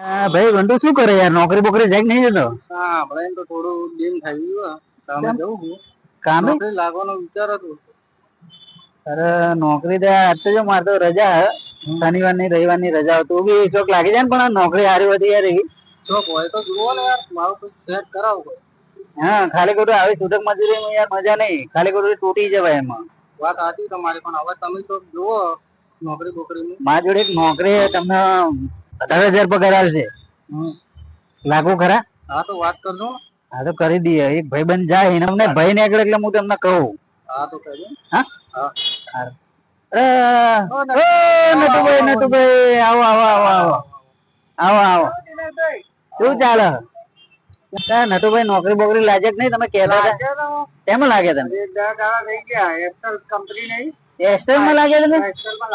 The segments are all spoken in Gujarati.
ભાઈ બંધુ શું કરે યાર? નોકરી બોકરી જાય નહીં જતો? હા, આપણે તો થોડું ડીમ થઈ ગયું. કામે જવું હું. કામે નોકરી લાગવાનો વિચાર હતો. અરે નોકરી તો આજ તો મારે તો રજા હે, શનિવાર ની રવિવાર ની રજા. તું બી ચોક લાગી જાય ને, પણ નોકરી હારી વધી યાર. ચોક હોય તો જુઓ ને યાર, મારું તો સેટ કરાવો. હા, ખાલી ખોટું આવી છૂટક મજૂરી યાર મજા નહીં. ખાલી ખોટું તૂટી જવાય એમાં. વાત સાચી તમારી, પણ હવે તમે તો જુઓ નોકરી બોકરી. મારી જોડે એક નોકરી તમને 18,000 પગાર આવશે. લાગુ ખરા? હા તો વાત કરજો. હા તો કરી દઈએ. એક ભાઈ બંધ જાય એને અમને ભાઈ ને આગળ એટલે હું તમને કહું. હા તો કરજો. હા નટુભાઈ, નટુભાઈ આવો આવો આવો આવો આવો આવો. શું ચાલે નટુભાઈ? નોકરી બોકરી લાગે જ નહીં? તમે કહેતા હતા કેમ લાગે? તમે થઈ ગયા એક્સેલ કંપની નહીં? એક્સેલ માં લાગે તમે?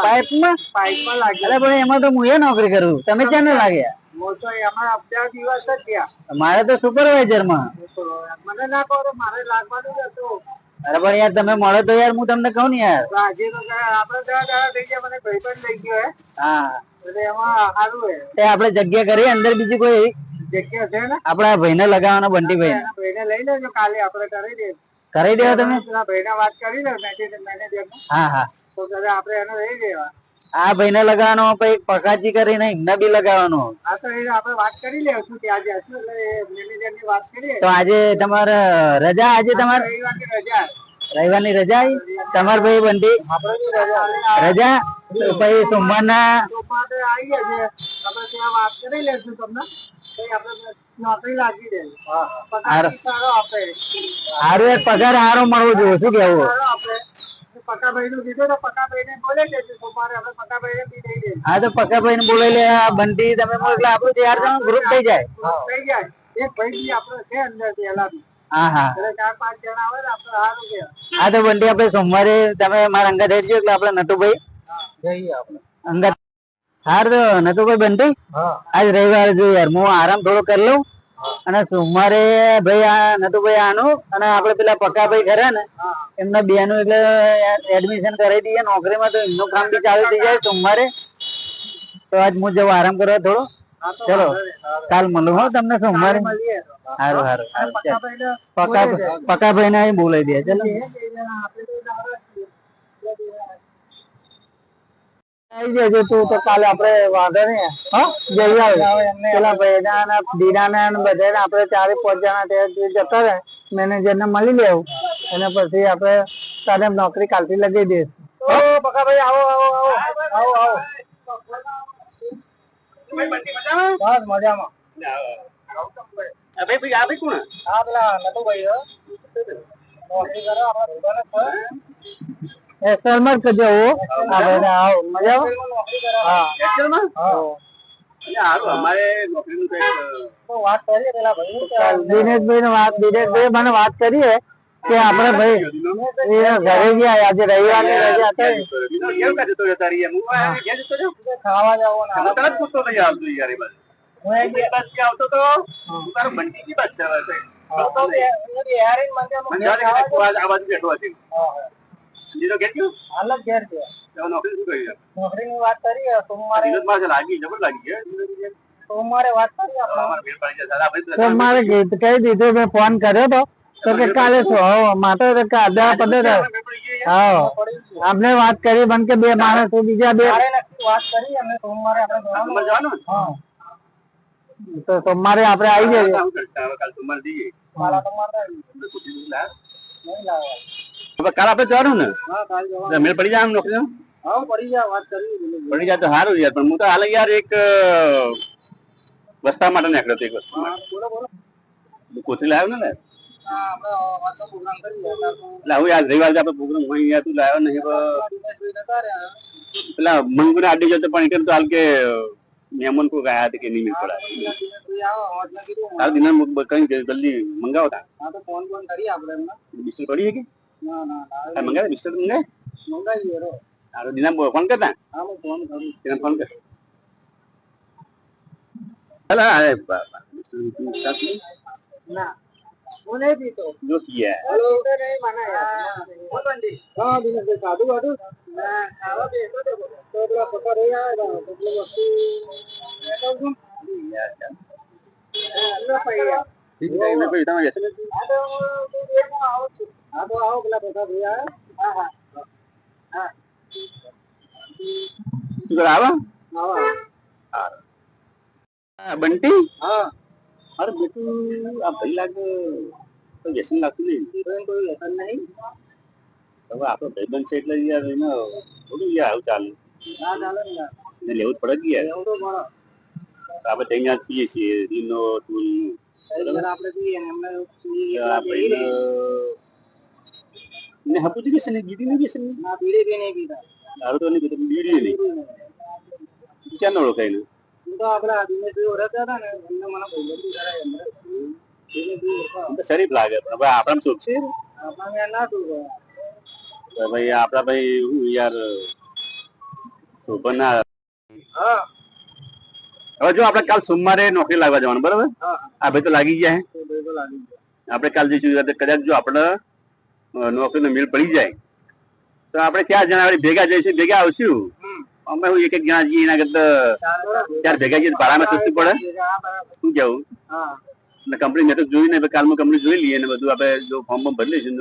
પાઇપમાં? પાઇપમાં લાગે. અરે પણ એમાં તો હું એ નોકરી કરું. તમે ક્યાં ને લાગ્યા? તો એમાં અગિયાર દિવસ જ ગયા. મારે તો સુપરવાઇઝર માં. મને ના કહો, મારે લાગવાનું જ હતું. અરે પણ યાર તમે મળો તો યાર હું તમને કહું ને યાર. આજે તો આપડે દાડા થઈ ગયા. મને ભાઈ પણ લઈ ગયો. હા એટલે એમાં સારું હે. તે આપણે જગ્યા કરી અંદર બીજી કોઈ જગ્યા છે ને? આપડા ભાઈ ને લગાવવાનો, બંટી ભાઈ ભાઈને લઈ લેજો. કાલે આપડે કરી દે. કરી દેવા તમે? ભાઈને વાત કરી લે મેનેજર. હા હા, તો આપડે એને લઈ લેવા. આ ભાઈ ને લગાવવાનો, પછી પકાજી કરીને એમને બી લગાવવાનો. હા તો આપડે વાત કરી લેશું ત્યાં જશું એટલે મેનેજર ની વાત કરીએ. તો આજે તમારે રજા? આજે તમારે રવિવારની રજા. રવિવારની રજા તમારે ભાઈ બંટી રજા? પછી સોમવારના આવી જશે. આપણે ત્યાં વાત કરી લેશું તમને. આપણે નોકરી લાગી દે. સારો આપે. સારું એક પગાર સારો મળવો જોઈએ. શું કેવું? પકાભાઈ નું કીધું તો પકાભાઈ ને બોલાવી દેજો. સોમવારે આપણે પકાભાઈ ને બી દઈ દે. હા તો પકાભાઈ ને બોલાવી લે. બંટી તમે એટલે આપણું 4 જણ ગ્રુપ થઈ જાય. થઈ જાય. એક ભાઈ બી આપડે છે અંદર પેલા બી. હા હા, એટલે 4-5 જણા આવે ને આપણે સારું કે. હા તો બંટી આપણે સોમવારે તમે મારા અંગત થઈ ગયો એટલે આપણે નટુભાઈ જઈએ આપણે અંગત. હાર તો નટુભાઈ બંટી આજ રવિવાર જો યાર હું આરામ થોડો કરી લઉં. અને સોમવારે ભાઈ આ નટુભાઈ આનું અને આપડે પેલા પક્કાભાઈ ખરા ને એમના બેનું એટલે એડમિશન કરાવી દઈએ નોકરીમાં. તો એમનું કામ બી ચાલુ થઈ જાય સોમવારે. તો આજ હું જવું આરામ કરવા થોડો. ચલો કાલ મળું હો તમને સોમવારે. સારું સારું, પક્કાભાઈ ને બોલાવી દે. ચલો આવી જજો તું તો કાલે આપડે વાંધો નહીં. હા જઈ આવે પેલા ભેડા દીડાના બધા આપડે 4-5 જણા જતા રહે. મેનેજર ને મળી લેવું અને પછી આપડે તારે નોકરી કાલથી લગાવી દઈશું. પક્કાભાઈ આવો આવો આવો આવો આવો. બસ મજામાં. હા પેલા નટુભાઈ નોકરી કરો આપડે એક્સેલ માં જ કરજો. આવો મજા. દિનેશભાઈ ને વાત, દિનેશભાઈ મને વાત કરીએ કે આપડે ભાઈ ઘરે ગયા આજે રવિવાર ની રજા ખાવા નોકરી ની વાત કરીએ. સોમવારે વાત કરીએ. સોમવારે કહી દીધું, મેં ફોન કર્યો તો કે કાલે માતો આપણે વાત કરી બન કે 2 માણસ બીજા 2 વાત કરી. અને સોમવારે આપણે તો સોમવારે આપડે આવી જઈએ. કાલ આપડે જવાનું ને? મેળ પડી જાય નોકરી? પડી જાય. વાત કરી પડી જાય તો સારું યાર. પણ હું તો હાલ યાર એક વસ્તા માટે નીકળ્યો હતો. એક વસ્તુ કોથળી લાવ્યો ને એટલે હું યાર રવિવાર આપડે પ્રોગ્રામ હોય તું લાવ્યો નહીં. પેલા મંગુ ને આડી જતો પણ તો હાલ કે મહેમાન કોઈ ગયા હતા કે નહીં મેળ પડાય. દિન કઈ જલ્દી મંગાવો તા ફોન કરીએ આપડે બિસ્ટર કરીએ કે મંગાવે બિસ્ટર મંગાવીએ. દિના ફોન કરતા ફોન કર. ના હું નહીં પીતો. જો કિયા નહીં મને હા દિનેશભાઈ સાદું વાડું ખાવા બેસો તો પેલા પપ્પા રહી આવ્યા એટલે વસ્તુ ઠીક છે એટલે ભાઈ તમે વ્યસન નથી? હા તો આવો પેલા બધા ભાઈ આવ્યા. હા શું કરે આવા બંટી? હા અરે બેટું આ ભાઈ લાગે કોઈ વ્યસન લાગતું નહીં. કોઈ વ્યસન નહીં. હવે આપણો ભાઈબંધ છે એટલે યાર એને થોડું યાર આવું ચાલે ના ચાલે ને યાર. એને લેવું જ પડે કે યાર. એવું તો મળે. આપણે ત્યાં જ પીએ છીએ રીનો ટૂલ જરા આપણે જોઈએ ને એમને આ ભાઈને ને હપુજી બેસે ને બીડી નહીં બેસે ને ના બીડી બી નહીં પીતા. દારૂ તો નહીં પીતો બીડી નહીં ક્યાં ઓળખાય ને હું તો આપડા દિનેશભાઈ ઓળખતા હતા ને એમને મને બહુ બધું કરાય એમને. દિનેશભાઈ ઓળખાય. આમ તો શરીફ લાગે પણ હવે આપણા શોખ છે આપણને યાર ના શું કરે. તો ભાઈ આપડા ભાઈ હું યાર શોભન ના હા હવે જો આપણે કાલ સોમવારે નોકરી લાગવા જવાનું બરાબર હા આ ભાઈ તો લાગી ગયા તો ભાઈ તો લાગી ગયો. આપણે કાલ જઈશું કદાચ જો આપણે નોકરીનો મેળ પડી જાય તો આપણે 4 જણા વળી ભેગા જઈશું ભેગા આવશું અમે હું એક જણા જઈએ એના કરતા ચાર ભેગા જઈએ ભાડામાં સસ્તું પડે શું કેવું હા એટલે કંપની મેં તો જોઈ ને કાલમાં કંપની જોઈ લઈએ ને બધું આપણે જો ફોર્મ બદલીશું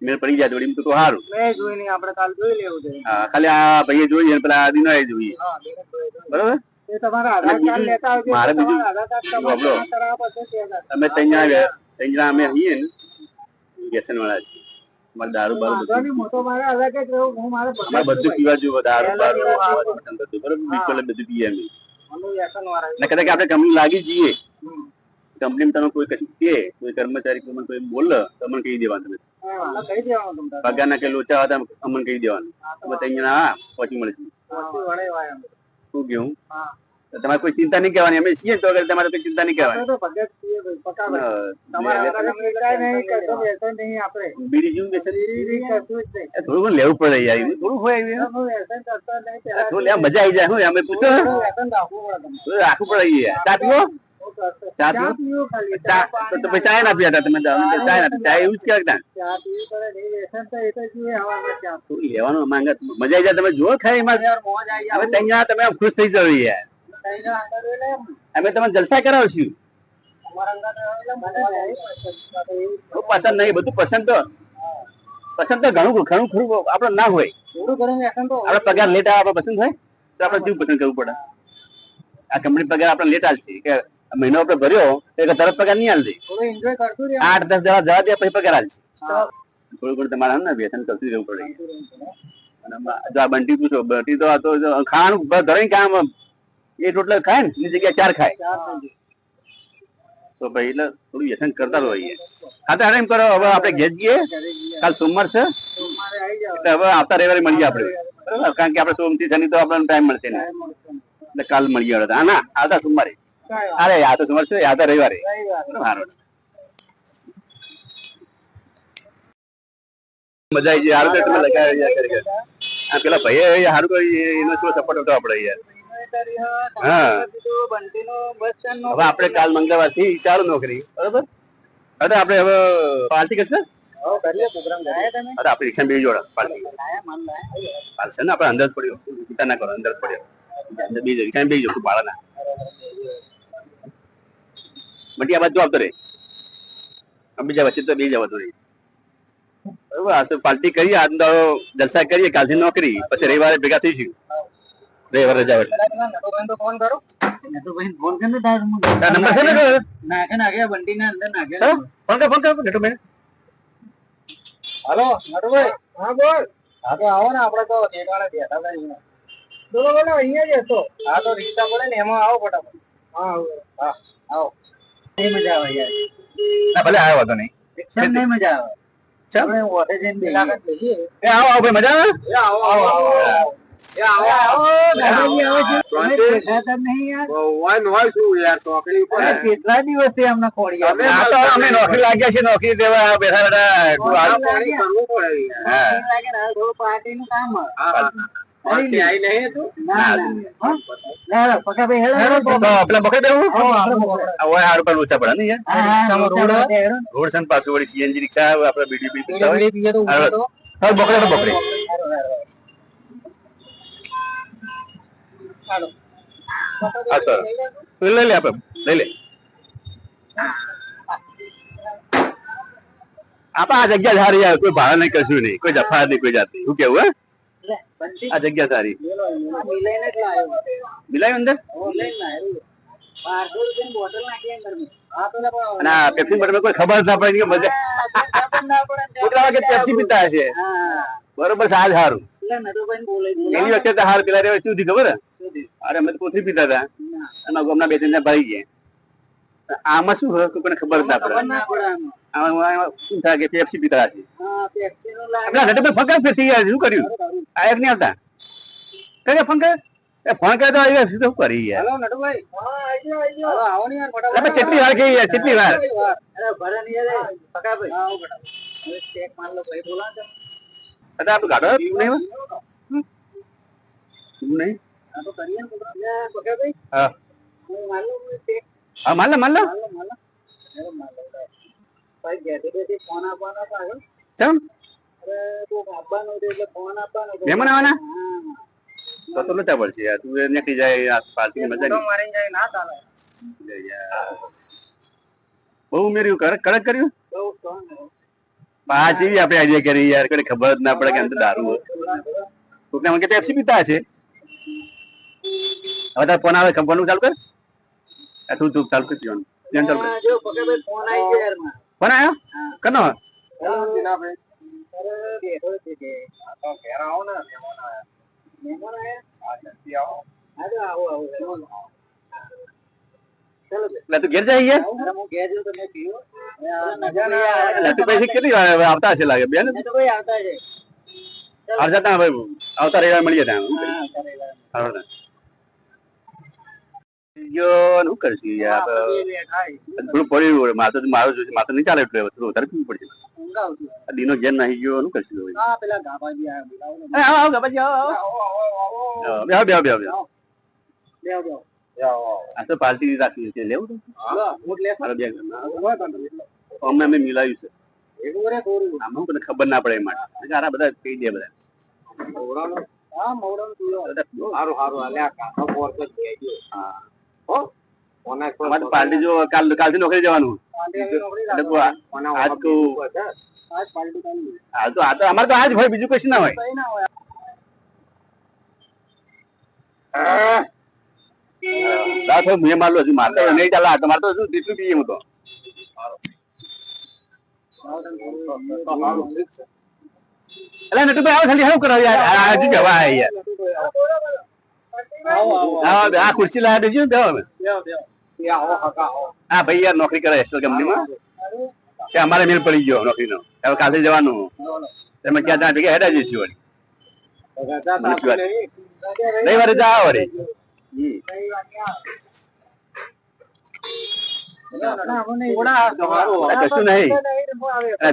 મેળ પડી જાય થોડી તો સારું મેં જોઈ નહીં આપણે કાલ જોઈ લેવું છે. હા ખાલી આ ભાઈએ જોઈએ પેલા આદિનો જોઈએ હા દિનેશભાઈ જોઈ. બરાબર એ તમારા આધાર કાર્ડ લેતા આવજો. મારે બીજું તમારા આધાર કાર્ડ તમારે બોલો. કરાવવા પડશે ત્યાં. અમે ત્રણ જણા અમે છીએ ને વ્યસન વાળા છીએ અમારે દારૂ બારૂ વાંધો નહીં, મોટો મારે આધાર કાર્ડ રહેવું. હું મારે અમારે બધું પીવા જેવું દારૂ બારૂ બધું બરાબર બિલકુલ બધું પીએ અમે અમે વ્યસન વાળા ને કદાચ આપણે કંપની લાગી જઈએ કંપનીમાં તમે કોઈ કશું કે કોઈ કર્મચારી કોઈ બોલે તો અમને કહી દેવાનું તમે કહી દેવાનું તમને. પગારના કે લોચા હતા અમને કહી દેવાનું અમે ત્રણ જણા હા પછી મળીશું પછી વળે વાય અમે. શું કેવું હા. તો તમારે કોઈ ચિંતા નહીં કરવાની અમે છીએ તો અગર તમારે કોઈ ચિંતા નહીં કરવાની આપણે તો ભગત છીએ ભાઈ, પક્કા ભાઈ. તમારા આધાર કાર્ડ કાંઈ નહીં, કશો વ્યસન નહીં આપણે. બીડી જેવું વ્યસન બીડી કશું જ નહીં. થોડું ઘણું લેવું પડે યાર એવું થોડું હોય એવું. તમે વ્યસન કરતા નહીં પહેલા. થોડું લેવા મજા આવી જાય શું અમે પૂછો થોડું વ્યસન રાખવું પડે તમને. થોડું રાખવું પડે યાર ચા પીવો હું કરતો. ચા ચા પીવો? પીવું ખાલી. ચા ચા તો પાણી પછી ચાય ના પીતા તમે ચા ના ચા એવું જ કહેતા ચા પીવું પડે નહીં. વ્યસન તો એ તો જોઈએ હવામાં ચા. થોડું લેવાનું માંગે મજા આવી જાય તમે જુઓ ખાઈ એમાં યાર મોજ આવી હવે જાય. ત્યાં તમે આમ ખુશ થઈ જાવ યાર કઈ ના અંદર એટલે અમે તમને જલસા કરાવશું અમારા અંદર એટલે મને નહીં પસંદ. બહુ પસંદ નહીં બધું પસંદ તો ઘણું ઘણું ખરું આપડે ના હોય થોડું ઘણું વ્યસન તો આપડે પગાર લેટ આવે આપડે પસંદ હોય તો આપડે શું પસંદ કરવું પડે આ કંપની પગાર આપણે લેટ આલશે કે મહિનો આપણે ભર્યો તો એક તરત પગાર નહીં આલશે થોડું એન્જોય કરતું રહે. 8-10 જવા દે પછી પગાર આલશે હા. થોડું ઘણું તમારે ને વ્યસન કરતું રહેવું પડે અને જો આ બંટી પૂછો બંટી તો આ તો જો ખાવાનું ધરાઈ કામ એક રોટલા ખાય ને એની જગ્યાએ 4 ખાય ચાર થઈ ગયું. તો ભાઈ એટલે થોડું વ્યસન કરતા રહીએ હા તો એમ કરો હવે આપણે ઘેર જઈએ ઘરે જઈએ. કાલ સોમવાર છે તો મારે આવી જાવ. એટલે હવે આવતા રવિવારે મળીએ આપણે બરાબર કારણ કે આપણે સોમ થી શનિ તો આપણને ટાઈમ મળશે ને એટલે કાલ મળીએ હવે હા ના આવતા સોમવારે કાંઈ અરે આ તો સોમવાર છે આવતા રવિવારે રવિવાર. સારું મજા આવી જાય સારું તમે લગાવી આ પેલા ભાઈ સારું કરી એનો શું સપોર્ટ હતો આપણે યાર હા. બંટીનું બસ સ્ટેન્ડ હવે આપણે કાલ મંગળવાર થી ચાલુ નોકરી બરાબર હવે આપણે હવે પાર્ટી કરશે પ્રોગ્રામ ગયા તમે અરે આપણે રિક્ષા બે જોડે પાર્ટી લાયા મન લાયા ચાલશે ને આપણે અંદર જ પડ્યો ચિંતા ના કરો અંદર જ પડ્યો અંદર બે રિક્ષા બે જો ભાડાના બટી આ બાજુ આવતો રે બીજા વચ્ચે તો બે જવાતું રહી બરાબર આ તો પાર્ટી કરીએ આજનો જલસા કરીએ કાલથી નોકરી પછી રવિવારે ભેગા થઈશું રવિવાર રજા એટલે ફોન કરો ફોન કરીને નંબર છે ને નાખે નાખે બંટી ને અંદર નાખે સર ફોન કર નેટો મેં હાલો નટુભાઈ હા બોલ હા તો આવો ને આપણે તો ઠેકાણે બેઠા હતા અહીંયા બોલો બોલો અહીંયા જ હતો હા તો રિક્ષા પડે ને એમાં આવો ફટાફટ હા હા આવો નહીં મજા આવે યાર ના ભલે આવ્યો હતો નહીં રિક્ષા નહીં મજા આવે ચાલ આપણે ઓટે જઈને મુલાકાત લઈએ એ આવો આવો ભાઈ મજા આવે એ આવો આવો આવો એ આવો આવો દાદાજી આવો છો તમે દેખાતા નહીં યાર હોય શું યાર નોકરી અરે કેટલા દિવસથી અમને ખોડી અમે નોકરી લાગ્યા છે નોકરી દેવા બેઠા બેઠા કરવું પડે લાગે ને થોડું પાર્ટી નું કામ પેલા બકરે દેવું હારું પર ઓછા પડે ને યાર રોડ છે ને પાછું વળી સીએનજી રિક્ષા આપડે બીડી બકરે તો બકરે હા સર લઈ લે આપણે લઈ લે આપા આ જગ્યા સારી યાર કોઈ ભાડા નહીં કશું નહીં કોઈ જફા નહીં કોઈ જાતની શું કેવું હે આ જગ્યા સારી મિલાઈને જ લાવ્યો મિલાયું અંદર બોટલ નાખી અંદર અને આ પેપ્સી બોટલ કોઈ ખબર જ ના પડે કે મજા છોકરા કે પેપ્સી પીતા હશે બરોબર સારું સારું એની વખતે તો હાર પેલા રેવા શું ખબર અરે અમે તો કોથળી પીતા હતા અને હમણાં બે ત્રણ ભાઈ ગયા આમાં શું હોય કોઈને ખબર જ ના પડે આમાં શું થાય કે પેપ્સી પીતા હશે ફંકા ફેરથી ગયા શું કર્યું આયક નહીં આવતા કઈ ફંકા ફોન કરે તો શું કરી યાર હેલો નટુભાઈ હેલો આવો ને યાર ફટાફટ કેટલી વાર કહી યાર કેટલી વાર અરે ભરે નહીં અરે ફટાફટ આવો ફટાફટ હવે ચેક માર લો ભાઈ બોલા છે અરે આપણે ગાડો પીવું નહીં પીવું નહીં આ તો કરીએ ને ફટાફટ હા હું માર લો ચેક હા માલ લો માર લો હેલો માર લો ભાઈ ગેટે ફોન આપવાનો પાછો ચમ અરે તો આપવાનો એટલે ફોન આપવાનો મહેમાન આવવાના તો લોચા પડશે યાર તું નીકળી જાય આ પાર્ટી મજા નહીં મારીને જાય ના ચાલે બહુ મેર્યું કડક કર્યું બહુ સ્ટ્રોંગ પાંચ એવી આપણે આઈડિયા કરી યાર કઈ ખબર જ ના પડે કે અંદર દારૂ કોકને મને કે પેપ્સી પીતા હશે હવે તાર ફોન આવે ફોન ચાલુ કર તું તું ચાલુ કરી દેવાનું ધ્યાન ચાલુ કર જો પકડ ફોન આવી ગયો યાર માં ફોન આવ્યો કનો હેલો જીના ભાઈ અરે બેઠો છે કે આ તો ઘેર આવો ને મહેમાન આયા આ જલ્દી આવો આવો આવો ચલો એટલે તું ઘેર જાય યાર અરે હું ઘેર જઉં તો મેં પીવો એટલે તું પછી કેટલી વાર આવતા હશે લાગે બેન તો ભાઈ આવતા છે જતા ભાઈ આવતા રવિવાર મળીએ ત્યાં શું કરશું યાર થોડું પડ્યું મારું જોઈશે માથું નહીં ચાલે એટલું થોડું વધારે પીવું પડશે દીનો જેન નહીં ગયો શું કરશું પેલા ગાભાજી આવો ગાભાજી આવો બેહો બેહો બેહો આ તો પાર્ટી રાખી છે લેવું અમે મિલાવ્યું છે આમાં મને ખબર ના પડે એ માટે આ બધા કહી દે બધા પાર્ટી જો કાલથી નોકરી જવાનું આજ તો અમારે તો આજ હોય બીજું કશું ના હોય મેં મારલો હજુ મારતો નહીં ચાલે આટો મારતો શું દીઠું પીએ હું તો એટલે નટુભાઈ આવો ખાલી શું કરો યાર હજુ જવા યાર આ ખુરશી લાવી દેજો ને અમે હા ભાઈ યાર નોકરી કરે એસ્ટલ કંપનીમાં અમારે મેલ પડી ગયો નોકરીનો હવે કાલે જવાનું તમે ક્યાં ત્યાં ભેગા હેડા જઈશું વળી રવિવારે જા વળી કશું નહીં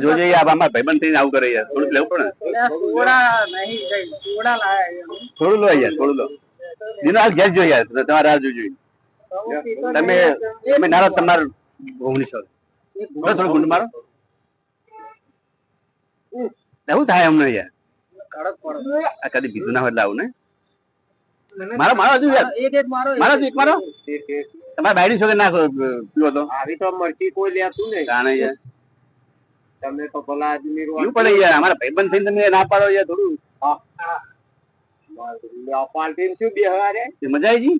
જોજે અમારા ભાઈબંધ થઈને આવું કરે યાર થોડું લેવું પડે થોડું લો યાર થોડું લો દીનો હાલ ઘેર જો યાર તમારે રાહ જોજો તમે નારાજ તમારે ભૂમની છો થોડું ગુંડ મારો એવું થાય અમને યાર આ કદી બીજું ના હોય લાવું ને મારો મારો હજુ યાર મારો એક મારો તમારે બાયડી છોકરી નાખો પીવો તો આવી તો મરચી કોઈ લેતું નહીં જાણે યાર તમે તો ભલા આદમી એવું પડે યાર અમારા ભાઈબંધ થઈને તમે ના પાડો યાર થોડું પાર્ટી શું બેહવા રે મજા આવી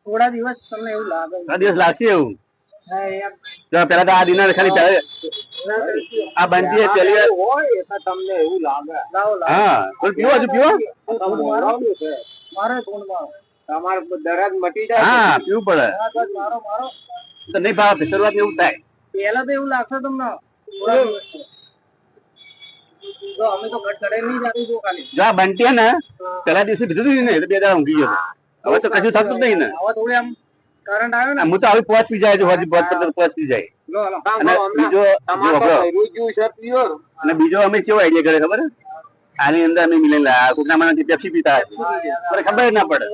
થોડા દિવસ તમને એવું લાગે થોડા દિવસ લાગશે એવું પેલા તો આ દિના ખાલી આ બંધી પેલી હોય તમને એવું લાગે હા પીવો હજુ પીવો મારો ગુણ મારો તમારે દરદ મટી જાય હા પીવું પડે મારો મારો તો નહીં ભાવ શરૂઆત એવું થાય પેલા તો એવું લાગશે તમને તો અમે તો ઘટ નહીં જાતી જો ખાલી જો આ બંટી ને પેલા દિવસે બીજું ને તો 2 દાડા ઊંઘી ગયો હવે તો કશું થતું જ નહીં ને હવે થોડી આમ કરંટ આવ્યો ને હું તો હવે પહોંચી જાય છે હજી પહોંચી જાય અને બીજો અમે કેવો આઈડિયા કરે ખબર આની અંદર અમે મિલેલા કોકના મને પેપ્સી પીતા મને ખબર ના પડે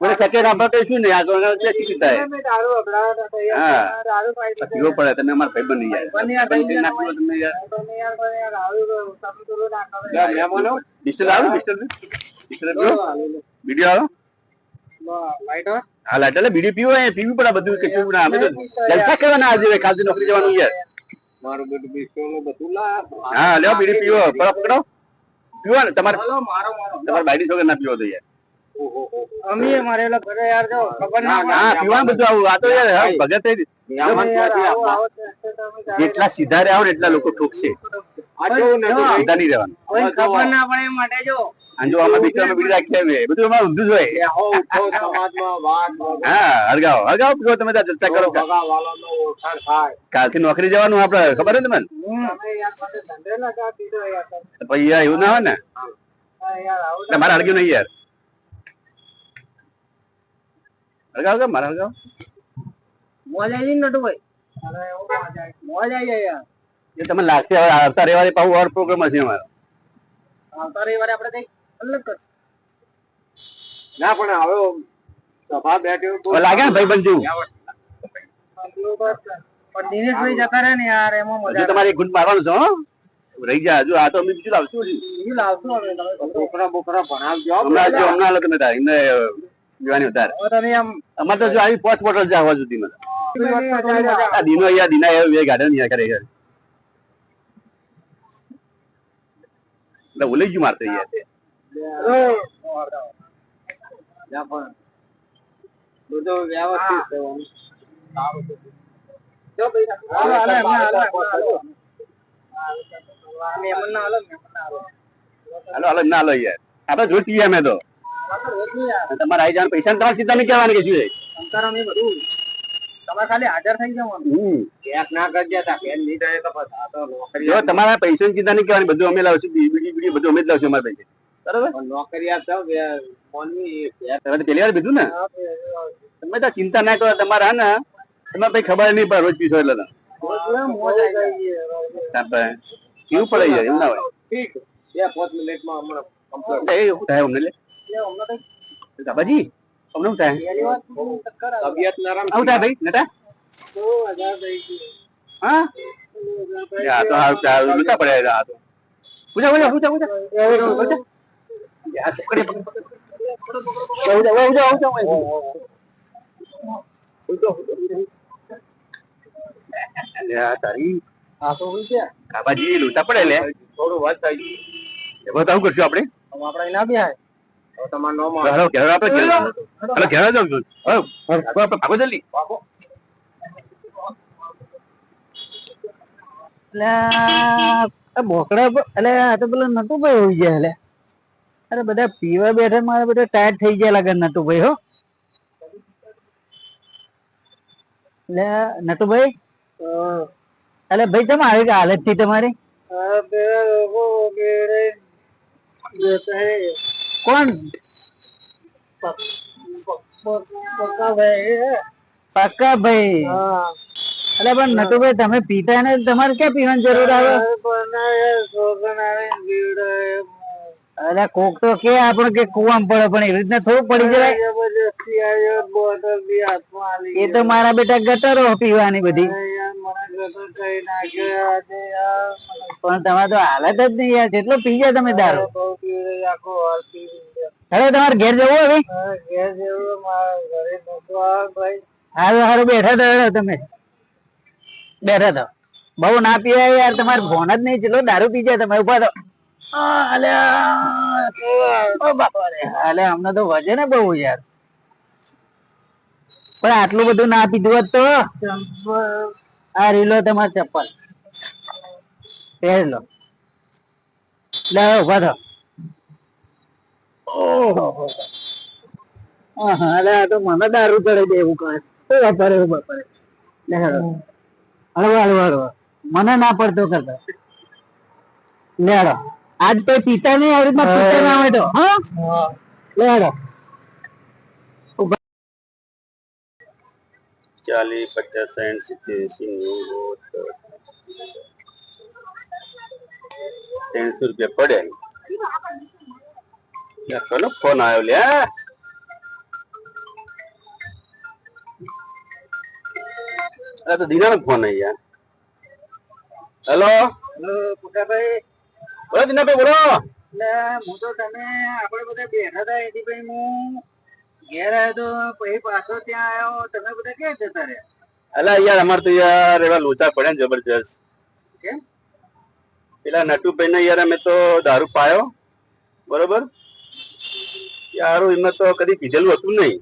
મને સેકન્ડ આપણે શું નહીં આ પેપ્સી પીતા હા પીવો પડે તમે અમારા ભાઈબંધ નહીં યાર ડિસ્ટલ આવ્યું ડિસ્ટલ બીડીઓ આવો લાઈટર હા લાઈટ એટલે બીડી પીવો પીવી પડે બધું કે પીવું ના અમે તો જલસા કરવાના આજે કાલથી નોકરી જવાનું યાર મારું બધું બિસ્કુટ બધું લા હા લ્યો બીડી પીવો પકડો પીવો ને તમારે મારો તમારે બાયડી છોકરા ના પીવો તો યાર અમે મારે ઘરે યાર જો ખબર ના હા પીવાનું બધું આવું આ તો યાર ભગત થઈ જેટલા સીધા રહ્યા ને એટલા લોકો ઠોકશે સીધા નહીં રહેવાનું ખબર ના પડે એ માટે જો જો આમાં બીડી બીડી રાખી આવે બધું અમારું ઊંધું જ હોય હા હરગાવ પીવો તમે જલસા કરો કાલથી નોકરી જવાનું આપડે ખબર ને મને પછી યાર એવું ના હોય ને મારે હળગ્યું નહીં યાર હળગાવ મારા હળગાવ મોજ આવી ને નટુભાઈ મોજ આવી જાય યાર એ તમે લાગશે હવે આવતા રવિવારે પાછું ઓર પ્રોગ્રામ હશે અમારો આવતા રવિવારે આપણે કઈક અલગ કરશું ના પણ હવે સભા બેઠી લાગે ને ભાઈ બંધ જેવું પણ દિનેશભાઈ જતા રહે ને યાર એમાં મજા તમારે એક ગુંટ મારવાનું છે હો રહી જાય હજુ આ તો અમે બીજું લાવશું બીજું લાવશું અમે બોકરા ભણાવજો હમણાં તમે એમને જોવાની ઉતાર તમે આમ અમારે તો જો આવી પોસ્ટ બોટલ જ આવવા સુધી મને દીનો યાર દીના એ ગાર્ડન યાર કરે યાર એટલે ઓલી જ મારતો યાર બધું વ્યવસ્થિત હાલો હાલો ના હાલો યાર આપડે જોઈ અમે તો તમારે આવી જવાનું પૈસા તમારે સીધા નહીં કહેવાનું કે શું તમારે ખાલી હાજર થઈ જવાનું કેક ના કરજે તા કેક નહીં થાય તો નોકરી જો તમારા પૈસા ની ચિંતા નહીં કરવાની બધું અમે લાવશું બીડી બધું અમે જ લાવશું અમારા પૈસા બરાબર નોકરી આપતા પેલી વાર બીધું ને તમે તો ચિંતા ના કરો તમારે હા ને તમારે કઈ ખબર નહીં પડે રોજ પીશો એટલે કેવું પડે યાર એમ ના હોય ઠીક 2-5 મિનિટમાં હમણાં એવું થાય અમને લે બાબાજી અમને શું થાય તબિયત નરમ આવું થાય ભાઈ નટા હા આ તો હારું લૂટા પડે આ તો પૂજા તારી કાબાજી લૂટા પડે લે થોડું વાત થઈ એમાં તો આવું કરશું આપણે આપડે ના બી હાય તમારો નો માં હેલો ઘેર આપણે હેલો ઘેર જાવ છું ભાગો જલ્દી બોકડા એટલે આ તો પેલો નટુભાઈ હોઈ ગયા એટલે અરે બધા પીવા બેઠા મારે બધા ટાયર થઈ ગયા લાગે નટુભાઈ હો એટલે નટુભાઈ એટલે ભાઈ તમે આવી હાલત થી તમારી કોણ પક્કા ભાઈ અરે પણ નટુભાઈ તમે પીતા ને તમારે ક્યાં પીવાની જરૂર આવે અરે કોક તો કે આપણે કે કુવામાં પડે પણ એવી રીતના થોડું પડી જાય એ તો મારા બેટા ગટરો પીવાની બધી પણ તમારે તો હાલત જ નહીં યાર જેટલો પી જાય તમે દારૂ હવે તમારે ઘેર જવું હવે હારું હારું બેઠા તો તમે બેઠા તો બહુ ના પીવાય યાર તમારે ફોન જ નહીં ચલો દારૂ પી જાય તમે ઉભા તો અમને તો વજે ને બહુ યાર પણ આટલું બધું ના પીધું હોત તો આ રીલો તમારે ચપ્પલ પહેરી લો લે ઉભા થો તો મને દારૂ ચડે છે એવું કહે વાપરે લે હળવા હળવા મને ના પડતો કરતા લેડો આજ તો પીતા નહીં આવી રીતના પીતા ના આવે તો હા લેડો 40, 50, 60, 70, 80, 300 રૂપિયા પડે ચલો ફોન આવ્યો લે અરે તો દીના નો ફોન આવી યાર હેલો પુટાભાઈ બોલો દીનાભાઈ બોલો એટલે હું તો તમે આપણે બધા બેઠા હતા એથી ભાઈ હું ઘેર આવ્યો તો પછી પાછો ત્યાં આવ્યો તમે બધા ક્યાં જતા રહ્યા? અલા યાર અમાર તો યાર એવા લોચા પડ્યા ને જબરજસ્ત. કેમ? પેલા નટુભાઈ ને યાર અમે તો દારૂ પાયો બરોબર. યાર એમને તો કદી પીધેલું હતું નહીં.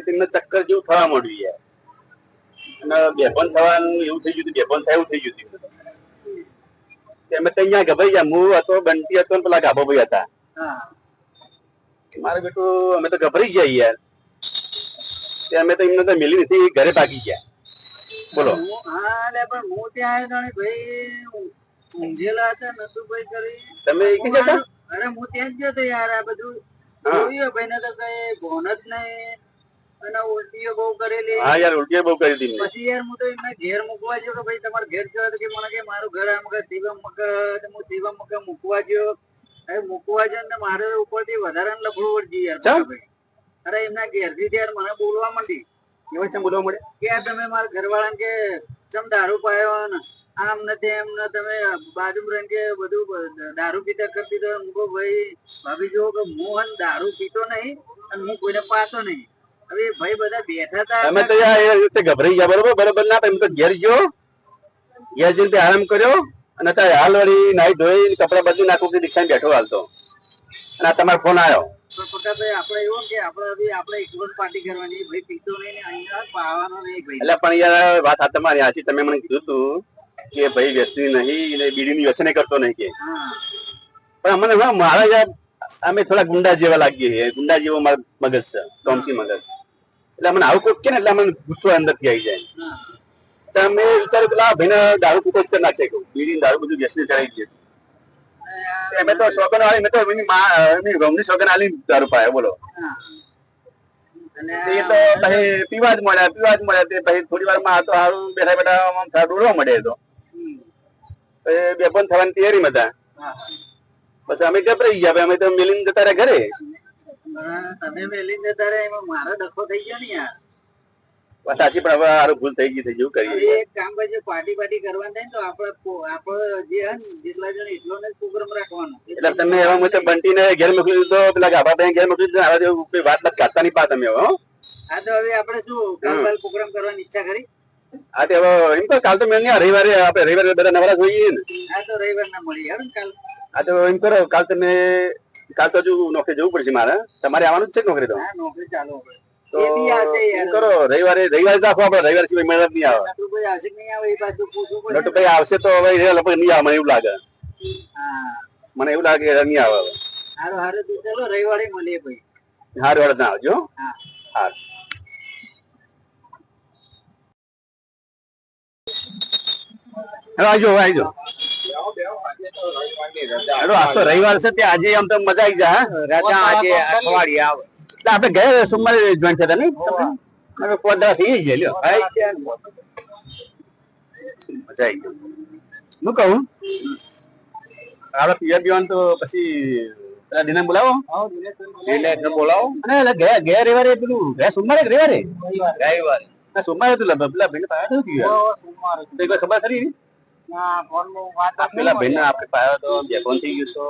એમને ચક્કર જેવું થવા માંડ્યું યાર. અને બેભાન થવાનું એવું થઈ ગયું, બેભાન થાય એવું થઈ ગયું. અમે તો અહીંયા ગભરાઈ ગયા. હું હતો, બંટી હતો ને પેલા ગાભાભાઈ હતા. મારે બેટું અમે તો ગભરાઈ ગયા યાર. અમે તો એમને તો મિલી નથી, ઘરે ભાગી ગયા. બોલો. હા લે પણ હું ત્યાં આવ્યો તો ભાઈ ઊંઘેલા હતા નટુભાઈ કરી. તમે કે જતા? અરે હું ત્યાં જ ગયો તો યાર. આ બધું જોયું ભાઈ ને તો કઈ ભોન જ નહીં અને ઉલટીઓ બહુ કરેલી. હા યાર ઉલટીઓ બહુ કરી હતી. પછી યાર હું તો એમને ઘેર મૂકવા ગયો કે ભાઈ તમારે ઘેર જવા તો કે મને કે મારું ઘર આમ કે શિવમ મકા હું શિવમ મકા મૂકવા ગયો. હવે મૂકવા ગયો ને મારે ઉપરથી વધારે લફડું વળગી યાર ભાઈ. અરે એમના ઘેરથી યાર મને બોલવા માંડી. કેવું છે બોલવા મળે કે યાર તમે મારા ઘરવાળાને કે ચમ દારૂ પાયો ને આમ ને તેમ ને તમે બાજુમાં રહીને કે બધું દારૂ પીતા કરતી તો મૂકો ભાઈ ભાભી જુઓ કે હું દારૂ પીતો નહીં અને હું કોઈને પાતો નહીં. હવે ભાઈ બધા બેઠા હતા. અમે તો યાર એ રીતે ગભરાઈ ગયા. બરોબર ના એમ તો ઘેર ગયો, ઘેર જઈને આરામ કર્યો અને અત્યારે હાલ વળી નાઈ ધોઈ કપડા બદલી નાખું કે રિક્ષા બેઠો હાલતો અને આ તમારો ફોન આવ્યો. ભાઈ આપણે એવું કે આપણે એકવાર પાર્ટી કરવાની ભાઈ પીતો નહીં ને અહીંયા પાવાનો નહીં ભાઈ. એટલે પણ યાર વાત આ તમારી આછી. તમે મને કીધું તું કે ભાઈ વ્યસની નહીં ને બીડીની વ્યસને કરતો નહીં કે. પણ અમને મારા યાર અમે થોડા ગુંડા જેવા લાગીએ છીએ. ગુંડા જેવો મારો મગજ છે, ટોમસી મગજ. એટલે મને આવું કોઈ કે ને એટલે મને ગુસ્સો અંદર થી આવી જાય. તો અમે વિચાર્યું પેલા ભાઈને દારૂ પીતો જ કરી નાખે. બીડી દારૂ બધું વ્યસની ચડાવી દે. અમે તો શોગન વાળી મેં તો એની ગમની શોગન આલી દારૂ પાયો. બોલો. એ તો પછી પીવા જ મળ્યા તે પછી થોડી વાર માં તો સારું બેઠા બેઠા ડોળવા મળે. તો બે પણ થવાની તૈયારી હતા. પછી અમે ગભરાઈ ગયા. અમે તો મિલીને જતા રહ્યા ઘરે. તમે મેલીને જતા રહ્યા એમાં મારો ડખો થઈ ગયો ને યાર. સાચી પણ હવે સારું ભૂલ થઈ ગઈ છે. જેવું કરીએ એક કામ કરજો, પાર્ટી કરવાની થાય તો આપણે જે હે ને જેટલા જણ એટલો ને પ્રોગ્રામ રાખવાનો. એટલે તમે એવા મુજબ બંટીને ઘેર મોકલી દીધો, પેલા ગાભાભાઈ ઘેર મોકલી દીધો. આવા જેવું કોઈ વાત કાઢતા નહીં પા તમે. હા તો હવે આપણે શું કાલ પ્રોગ્રામ કરવાની ઈચ્છા કરી? હા તે હવે એમ તો કાલ તો મેં રવિવારે આપણે રવિવારે બધા નવરા જોઈએ ને. હા તો રવિવાર ના મળી યાર કાલ. હા તો એમ કરો કાલ તમે કાલ તો હજુ નોકરી જવું પડશે મારે. તમારે આવવાનું જ છે નોકરી? તો હા નોકરી ચાલુ તો એમ કરો રવિવારે રાખો. આપણે રવિવાર સિવાય મહેનત નહીં આવે. નટુભાઈ આવશે કે નહીં આવે એ બાજુ પૂછવું પડે. નટુભાઈ આવશે તો હવે લગભગ નહીં આવે મને એવું લાગે. મને એવું લાગે નહીં આવે હવે. સારું સારું તો ચાલો રવિવારે મળીએ ભાઈ. હાર વાળા ના આવજો. હા આવજો આવજો. આજ તો રવિવાર છે. આજે આમ તો મજા આવી જાય. રજા આજે અઠવાડિયે આવે. આપડે ગયા સોમવારે જોઈન્ટ થતા નહીં? પોદરા થઈ ગયા. લ્યો મજા આવી ગઈ. હું કહું આપડે પિયર પીવાનું તો પછી પેલા દિને બોલાવો. બોલાવો. અને ગયા રવિવારે પેલું ગયા સોમવારે રવિવારે સોમવારે તો પેલા ભાઈને પાયા થયું ગયું. ખબર ખરી પેલા ભાઈને આપડે પાયો તો બે ફોન થઈ ગયું. તો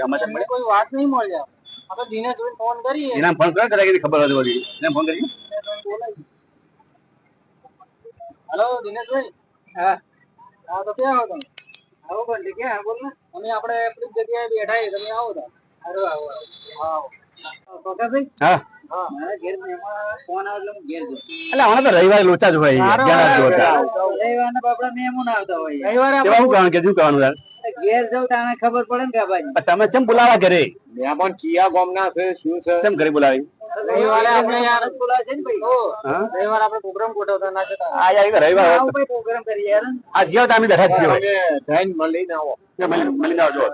સમાચાર મળે? કોઈ વાત નહીં મળ્યા. આપણે દિનેશભાઈ ફોન કરીએ. એના ફોન કરા કે ખબર હતી વળી. એને ફોન કરી. હેલો દિનેશભાઈ. હા હા તો ક્યાં આવો તમે? આવો બંડી ક્યાં? બોલ ને. અમે આપણે એટલી જગ્યાએ બેઠા તમે આવો તો. આવો પકાભાઈ. હા મારા ઘેર મહેમાન ફોન આવે એટલે હું ઘેર જઉં. એટલે આને તો રવિવારે લોચા જ હોય. રવિવારના બાપડા મહેમાન આવતા હોય. રવિવારે શું કહેવાનું કે શું કહેવાનું યાર? ઘેર જવું તો આને ખબર પડે ને કાબાજી. તમે કેમ બોલાવા ઘરે? મહેમાન કિયા ગામના છે શું છે? કેમ ઘરે બોલાવી? રવિવારે આપણે યાર જ બોલાવે છે ને ભાઈ. રવિવારે આપણે પ્રોગ્રામ ગોઠવતા ના છે. આ યાર રવિવાર પ્રોગ્રામ કરીએ યાર. આ જીવ તમે બેઠા જ છો. જઈને મળીને આવો. મળીને આવજો.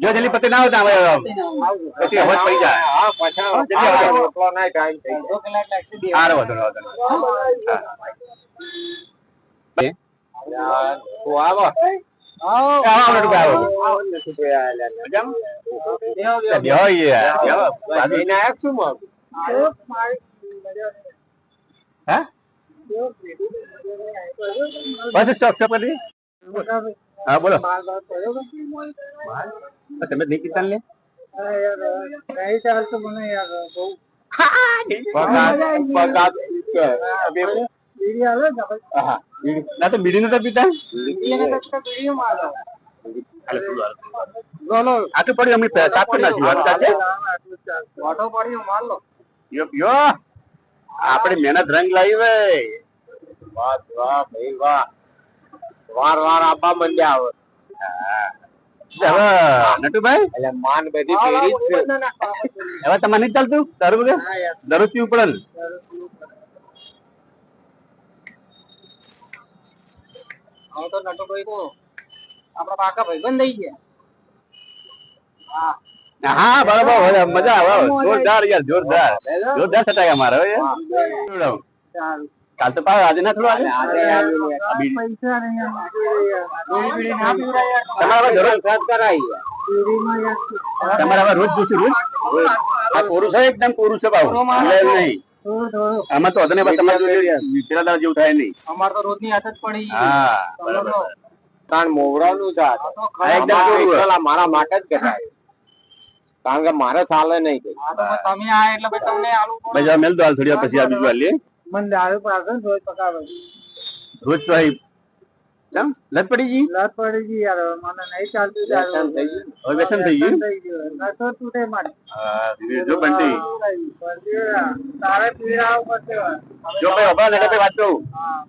જો જલ્દી પતિ ના આવતા પછી અવાજ પડી જાય. હા પાછા રોટલો ના ટાઈમ થઈ જાય. 2 કલાક લાગશે. હારો વધો તું આવો. હા બોલો માલ બાલ પડ્યો કે? તમે નહીં પીતા લે અરે યાર નહીં ચાલતો મને યાર બહુ બીડી આવે ને ભાઈ? ના તો બીડી નતા પીતા બીડી એને કરતા બીડીઓ માલ આવે. આ તો પડ્યું અમે સાફ કરી નાખ્યું વાત સાચી? મોટો પડ્યો માલ લો. યો આપણે મહેનત રંગ લાવી ભાઈ વાહ વાહ ભાઈ વાહ વાર વાર આપવા મંડ્યા આવે. હવે નટુભાઈ એટલે માન બધી પેરી જ છે. હવે તમારે નહીં ચાલતું દારૂ વગર દારૂ પીવું પડે ને હવે તો નટુભાઈ તો આપડા પાકા ભાઈબંધ થઈ ગયા. હા બરાબર મજા આવે જોરદાર યાર જોરદાર જોરદાર સટાયા મારે હવે કાલ તો પાછું આજે ના થોડું આજે પૈસા નહીં બીડી ના પીવડાય યાર. તમારે હવે દરરોજ બીડીમાં યાર તમારે હવે રોજ જોશું રોજ આ કોરું છે એકદમ કોરું છે બાબુ નહીં થોડું થોડું. આમાં તો અદને તમારે પેલા દાડા જેવું થાય નહીં અમાર તો રોજની આદત પડી. હા કારણ મોવડાનું છે આ તો. એકદમ કેવું? મારા માટે જ કહેવાય. કારણ કે મારે ચાલે નહીં કઈ. તમે આ એટલે ભાઈ તમને આલુ ભાઈ જરા મેલ દો હાલ થોડી વાર પછી આ બીજું હાલ લે મને દારૂ પાછળ રોજ પકાવે. રોજ તો અહીં કેમ લત પડી ગઈ લત પડી ગઈ યાર મને નહીં ચાલતું દારૂ. હવે વ્યસન થઈ ગયું નતો તૂટે મારે. હા જો બંટી તારે પીવડાવવું પડશે. જો ભાઈ અભા નડે ભાઈ વાત કહું હા.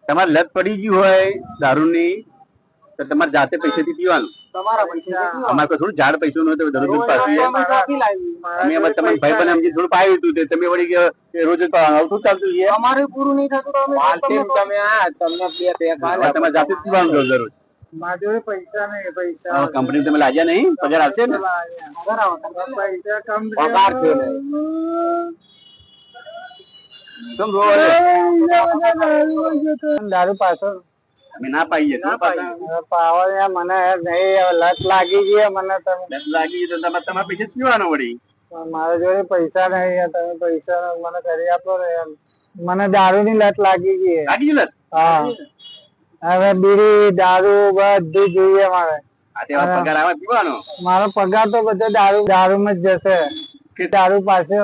તમારે લત પડી ગઈ હોય દારૂની તો તમારે જાતે પૈસાથી પીવાનું તમારા પૈસા અમારે કોઈ થોડું ઝાડ પૈસા નું હોય તો દરરોજ પાછું અમે અમારે તમારે ભાઈ બને સમજી થોડું પાયું હતું તે તમે વળી કે રોજ જ આવતું ચાલતું છે અમારે પૂરું નહીં થતું તો અમે તમે આ તમને બે હવે તમારે જાતે જ પીવાનું જો દરરોજ મારા જોડે પૈસા નહીં પૈસા હવે કંપની તમે લાગ્યા નહીં પગાર આવશે ને પૈસા કમ પગાર છે ને. શું જોવો દારૂ પાછળ અમે ના પાઈએ તો પાછા પાવર મને નહીં લત લાગી ગઈ મને તમે લત લાગી તો તમારે તમારા પૈસા જ પીવાનું વળી મારા જોડે પૈસા નહીં તમે પૈસા મને કરી આપો ને એમ મને દારૂ ની લત લાગી ગઈ લાગી ગઈ લત હા હવે બીડી દારૂ બધું જોઈએ મારે આ તેવા પગાર આવે પીવાનો મારો પગાર તો બધો દારૂ માં જ જશે કે દારૂ પાસે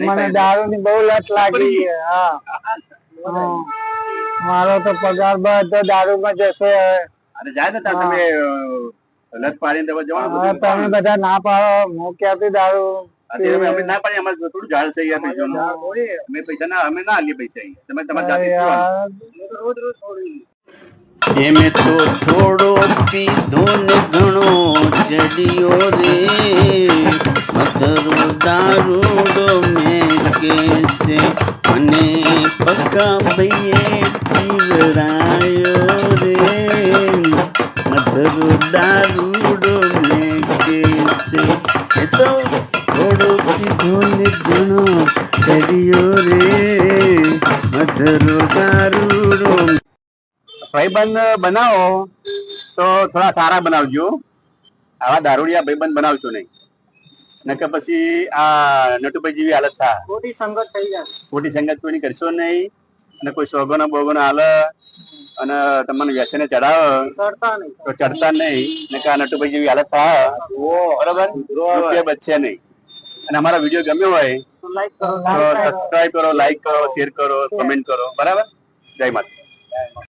મને દારૂ ની બહુ લત લાગી છે હા મારો તો પગાર બધો દારૂ માં જશે અરે જાય ને ત્યાં તમે લત પાડીને તમે જવાનું હવે તમે બધા ના પાડો હું ક્યાંથી દારૂ અત્યારે અમે ના પાડીએ અમારે થોડું ઝાડ છે યાર પૈસાનું અમે પૈસા ના અમે ના આલીએ પૈસા તમે તમારે જાતે પીવાનું એમે તો થોડો પીધો ને ઘણો ચડ્યો રે મધરો દારૂડો મેં કેસે મને પક્કા ભાઈએ પીવડાયો રે મધરો દારૂડો મેં કેસે એ તો થોડો પીધો ને ઘણો ચડ્યો રે મધરો દારૂડો ભાઈબંધ બનાવો તો થોડા સારા બનાવજો આવા દારૂડિયા ભાઈબંધ બનાવશો નહીં નકર પછી આ નટુભાઈ જેવી હાલત થાય ખોટી સંગત થઈ જાય ખોટી સંગત કોઈની કરશો નહીં અને કોઈ સોગોનો બોગોનો હાલ અને તમને વ્યસને ચડાવે કરતા નહીં તો ચડતા નહીં નકર આ નટુભાઈ જેવી હાલત થાય બરોબર રૂપિયા બચશે નહીં અને અમારા વિડીયો ગમ્યો હોય તો લાઈક કરો તો સબસ્ક્રાઇબ કરો લાઈક કરો શેર કરો કમેન્ટ કરો બરાબર જય માતા